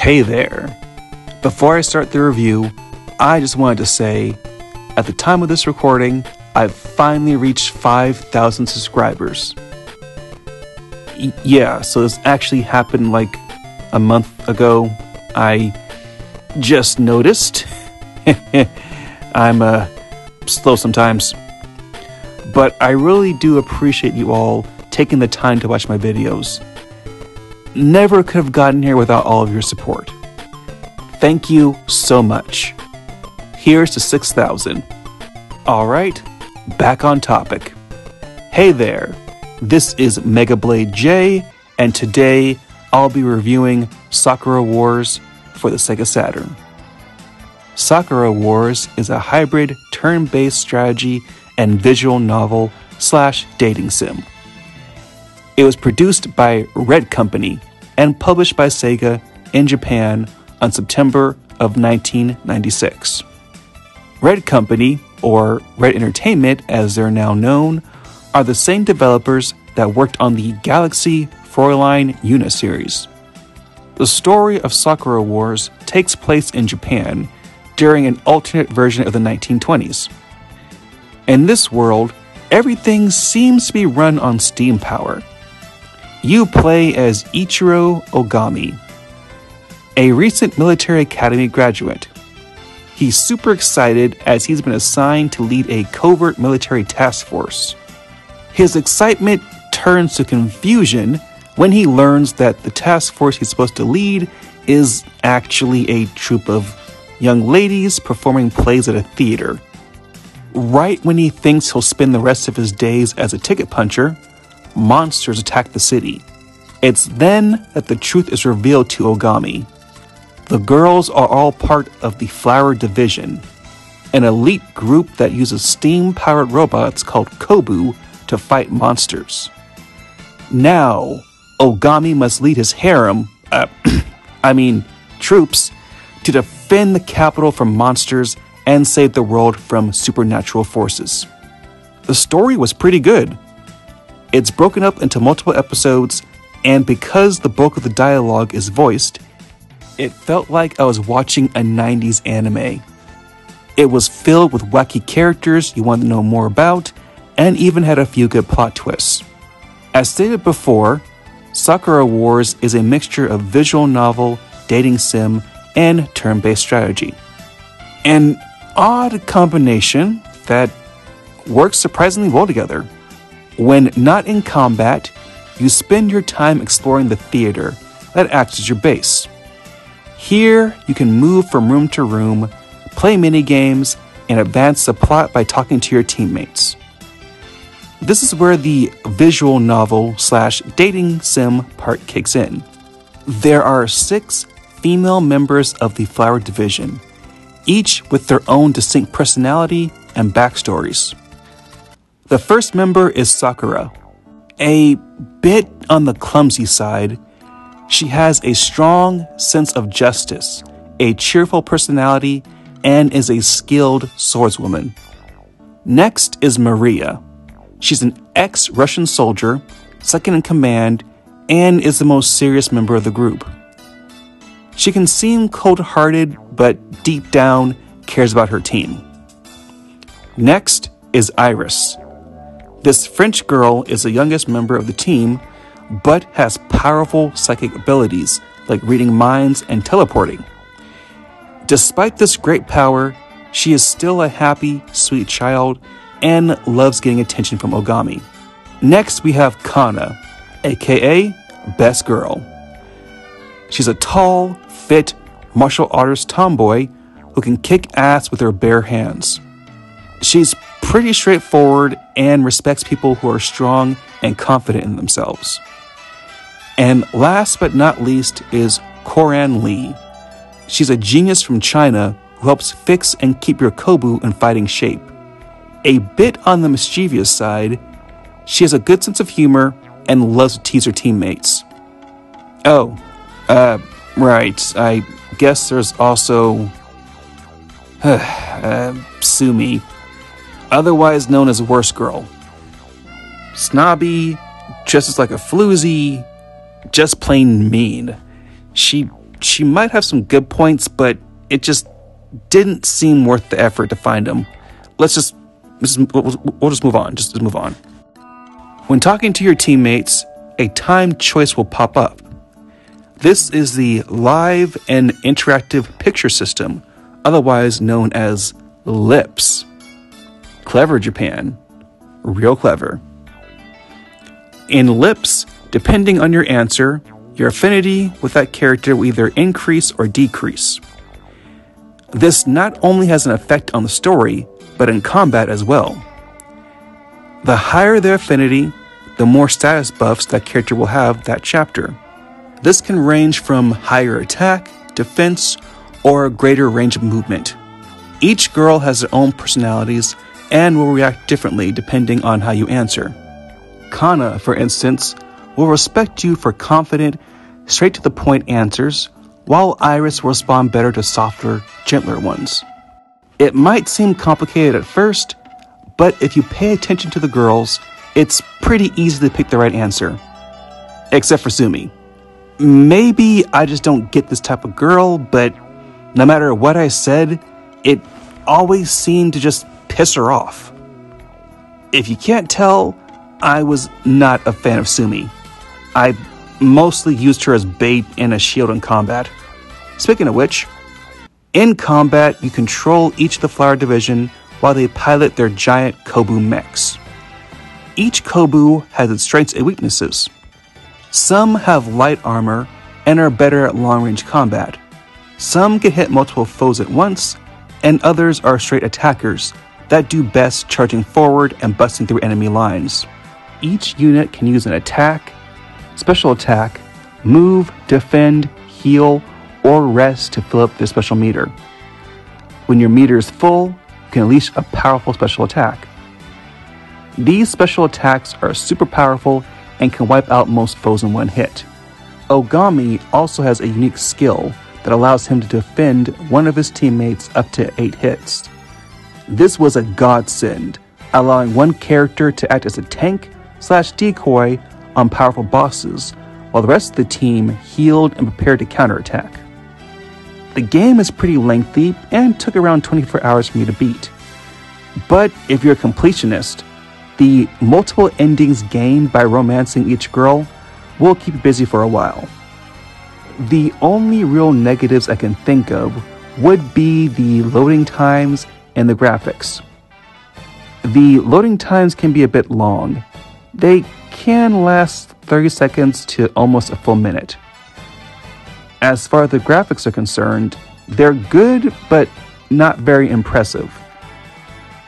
Hey there. Before I start the review, I just wanted to say, at the time of this recording, I've finally reached 5,000 subscribers. Yeah, so this actually happened like a month ago. I just noticed. I'm slow sometimes. But I really do appreciate you all taking the time to watch my videos. Never could have gotten here without all of your support. Thank you so much. Here's to 6,000. Alright, back on topic. Hey there, this is Mega Blade J, and today I'll be reviewing Sakura Wars for the Sega Saturn. Sakura Wars is a hybrid turn-based strategy and visual novel / dating sim. It was produced by Red Company and published by Sega in Japan on September of 1996. Red Company, or Red Entertainment as they're now known, are the same developers that worked on the Galaxy Fräulein Yuna series. The story of Sakura Wars takes place in Japan during an alternate version of the 1920s. In this world, everything seems to be run on steam power. You play as Ichiro Ogami, a recent military academy graduate. He's super excited as he's been assigned to lead a covert military task force. His excitement turns to confusion when he learns that the task force he's supposed to lead is actually a troupe of young ladies performing plays at a theater. Right when he thinks he'll spend the rest of his days as a ticket puncher, monsters attack the city. It's then that the truth is revealed to Ogami. The girls are all part of the Flower Division, an elite group that uses steam-powered robots called Kobu to fight monsters. Now, Ogami must lead his harem, troops, to defend the capital from monsters and save the world from supernatural forces. The story was pretty good. It's broken up into multiple episodes, and because the bulk of the dialogue is voiced, it felt like I was watching a 90s anime. It was filled with wacky characters you want to know more about, and even had a few good plot twists. As stated before, Sakura Wars is a mixture of visual novel, dating sim, and turn-based strategy. An odd combination that works surprisingly well together. When not in combat, you spend your time exploring the theater that acts as your base. Here, you can move from room to room, play minigames, and advance the plot by talking to your teammates. This is where the visual novel / dating sim part kicks in. There are 6 female members of the Flower Division, each with their own distinct personality and backstories. The first member is Sakura. A bit on the clumsy side, she has a strong sense of justice, a cheerful personality, and is a skilled swordswoman. Next is Maria. She's an ex-Russian soldier, second in command, and is the most serious member of the group. She can seem cold-hearted, but deep down cares about her team. Next is Iris. This French girl is the youngest member of the team, but has powerful psychic abilities like reading minds and teleporting. Despite this great power, she is still a happy, sweet child and loves getting attention from Ogami. Next, we have Kana, aka Best Girl. She's a tall, fit, martial artist tomboy who can kick ass with her bare hands. She's pretty straightforward and respects people who are strong and confident in themselves. And last but not least is Koran Lee. She's a genius from China who helps fix and keep your Kobu in fighting shape. A bit on the mischievous side, she has a good sense of humor and loves to tease her teammates. Right, I guess there's also Sumi, otherwise known as Worst Girl. Snobby, dresses like a floozy, just plain mean. She she might have some good points, but it just didn't seem worth the effort to find them. We'll just move on. Just move on. When talking to your teammates, a timed choice will pop up. This is the live and interactive picture system, otherwise known as LIPS. Clever, Japan. Real clever. In LIPS, depending on your answer, your affinity with that character will either increase or decrease. This not only has an effect on the story, but in combat as well. The higher their affinity, the more status buffs that character will have that chapter. This can range from higher attack, defense, or a greater range of movement. Each girl has their own personalities and will react differently depending on how you answer. Kana, for instance, will respect you for confident, straight-to-the-point answers, while Iris will respond better to softer, gentler ones. It might seem complicated at first, but if you pay attention to the girls, it's pretty easy to pick the right answer. Except for Sumi. Maybe I just don't get this type of girl, but no matter what I said, it always seemed to just piss her off. If you can't tell, I was not a fan of Sumi. I mostly used her as bait and a shield in combat. Speaking of which, in combat, you control each of the Flower Division while they pilot their giant Kobu mechs. Each Kobu has its strengths and weaknesses. Some have light armor and are better at long-range combat. Some can hit multiple foes at once, and others are straight attackers that do best charging forward and busting through enemy lines. Each unit can use an attack, special attack, move, defend, heal, or rest to fill up their special meter. When your meter is full, you can unleash a powerful special attack. These special attacks are super powerful and can wipe out most foes in one hit. Ogami also has a unique skill that allows him to defend one of his teammates up to 8 hits. This was a godsend, allowing one character to act as a tank/decoy on powerful bosses, while the rest of the team healed and prepared to counterattack. The game is pretty lengthy and took around 24 hours for me to beat. But if you're a completionist, the multiple endings gained by romancing each girl will keep you busy for a while. The only real negatives I can think of would be the loading times and the graphics. The loading times can be a bit long. They can last 30 seconds to almost a full minute. As far as the graphics are concerned, they're good, but not very impressive.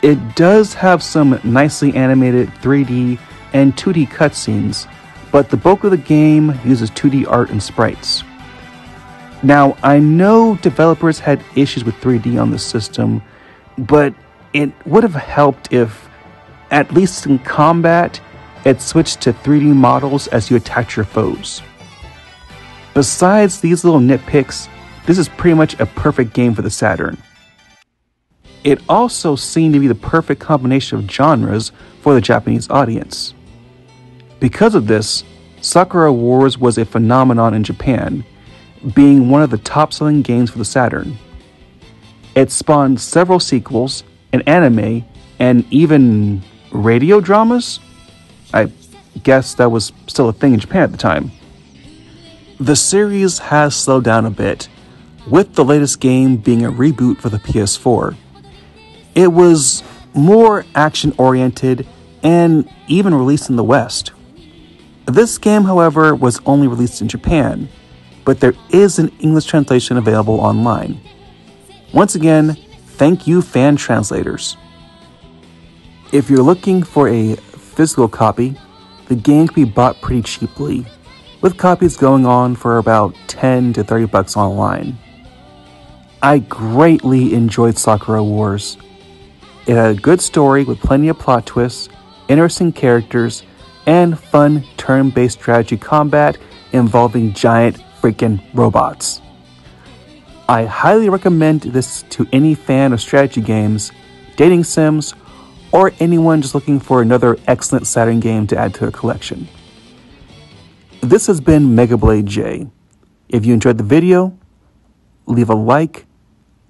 It does have some nicely animated 3D and 2D cutscenes, but the bulk of the game uses 2D art and sprites. Now, I know developers had issues with 3D on the system, but it would have helped if, at least in combat, it switched to 3D models as you attack your foes. Besides these little nitpicks, this is pretty much a perfect game for the Saturn. It also seemed to be the perfect combination of genres for the Japanese audience. Because of this, Sakura Wars was a phenomenon in Japan, being one of the top-selling games for the Saturn. It spawned several sequels, an anime, and even radio dramas? I guess that was still a thing in Japan at the time. The series has slowed down a bit, with the latest game being a reboot for the PS4. It was more action-oriented and even released in the West. This game, however, was only released in Japan, but there is an English translation available online. Once again, thank you, fan translators. If you're looking for a physical copy, the game can be bought pretty cheaply, with copies going on for about 10 to 30 bucks online. I greatly enjoyed Sakura Wars. It had a good story with plenty of plot twists, interesting characters, and fun turn-based strategy combat involving giant freaking robots. I highly recommend this to any fan of strategy games, dating sims, or anyone just looking for another excellent Saturn game to add to their collection. This has been Megablade J. If you enjoyed the video, leave a like,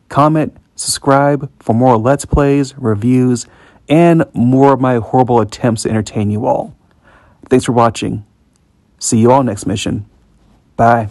comment, subscribe for more Let's Plays, reviews, and more of my horrible attempts to entertain you all. Thanks for watching. See you all next mission. Bye.